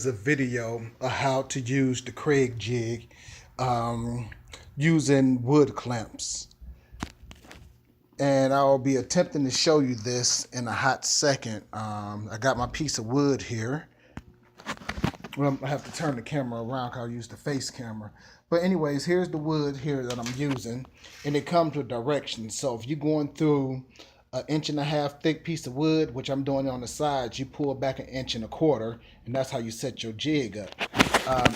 A video of how to use the Kreg jig using wood clamps. And I'll be attempting to show you this in a hot second. I got my piece of wood here. Well, I have to turn the camera around because I'll use the face camera. But anyways, here's the wood here that I'm using. And it comes with directions. So if you're going through an 1.5 inch thick piece of wood, which I'm doing on the sides, you pull back 1.25 inches, and that's how you set your jig up.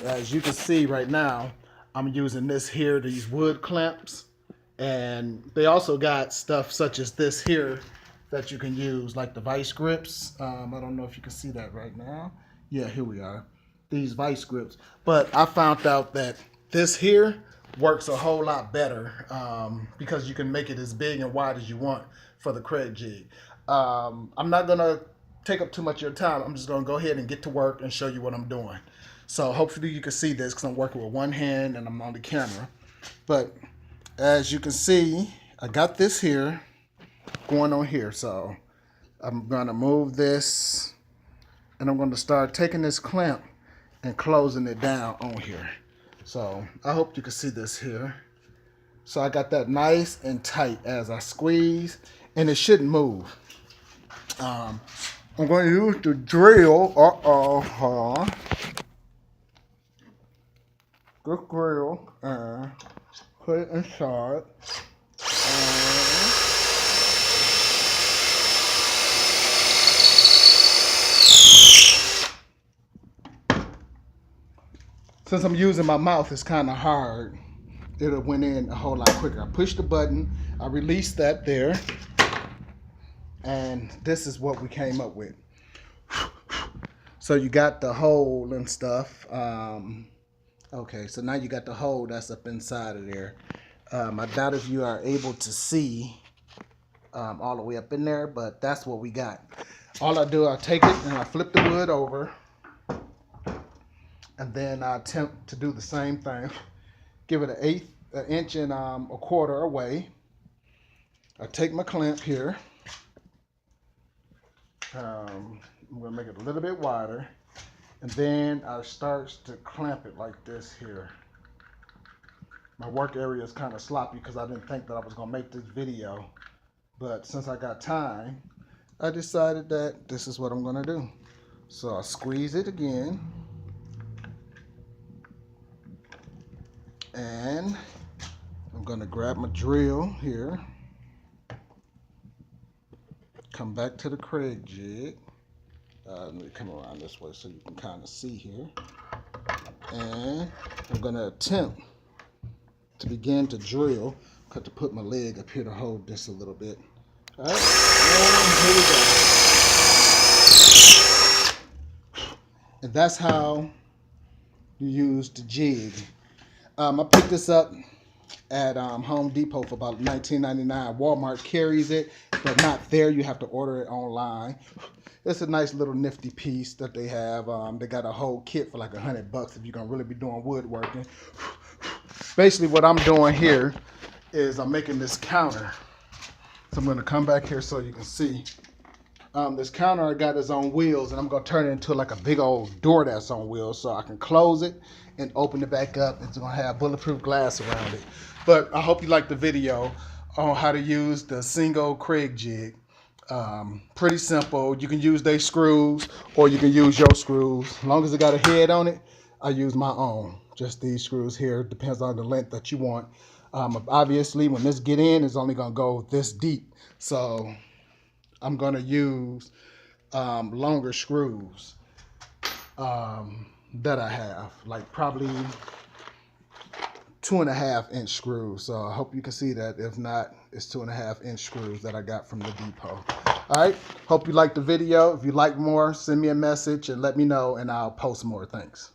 As you can see right now, I'm using this here, these wood clamps. And they also got stuff such as this here that you can use, like the vice grips. I don't know if you can see that right now. Yeah, here we are. These vice grips. But I found out that this here works a whole lot better because you can make it as big and wide as you want for the Kreg jig. I'm not going to take up too much of your time. I'm just going to go ahead and get to work and show you what I'm doing. So hopefully you can see this because I'm working with one hand and I'm on the camera. But as you can see, I got this here going on here. So I'm going to move this and I'm going to start taking this clamp and closing it down on here. So I hope you can see this here. So I got that nice and tight as I squeeze, and it shouldn't move. I'm going to use the drill. This drill and put it inside. Since I'm using my mouth, it's kind of hard. It'll went in a whole lot quicker. I push the button, I release that there, and this is what we came up with. So you got the hole and stuff. Okay, so now you got the hole that's up inside of there. I doubt if you are able to see all the way up in there, but that's what we got. All I do, I take it and I flip the wood over, and then I attempt to do the same thing. Give it an 1/8 inch and 1/4 away. I take my clamp here. I'm gonna make it a little bit wider, and then I start to clamp it like this here. My work area is kind of sloppy because I didn't think that I was gonna make this video, but since I got time, I decided that this is what I'm gonna do. So I squeeze it again, and I'm gonna grab my drill here, come back to the Kreg jig. Let me come around this way so you can kind of see here. And I'm gonna attempt to begin to drill. Got to put my leg up here to hold this a little bit. All right, and here we go. And that's how you use the jig. I picked this up at Home Depot for about $19.99. Walmart carries it, but not there. You have to order it online. It's a nice little nifty piece that they have. They got a whole kit for like $100 if you're gonna really be doing woodworking. Basically, what I'm doing here is I'm making this counter. So I'm gonna come back here so you can see. This counter I got is on wheels, and I'm gonna turn it into like a big old door that's on wheels, so I can close it and open it back up. It's gonna have bulletproof glass around it. But I hope you liked the video on how to use the single Kreg jig. Pretty simple. You can use their screws or you can use your screws. As long as it got a head on it, I use my own. Just these screws here. Depends on the length that you want. Obviously, when this get in, it's only gonna go this deep. So I'm gonna use longer screws that I have, like probably 2.5 inch screws. So I hope you can see that. If not, it's 2.5 inch screws that I got from the depot. All right, hope you liked the video. If you like more, send me a message and let me know, and I'll post more. Thanks.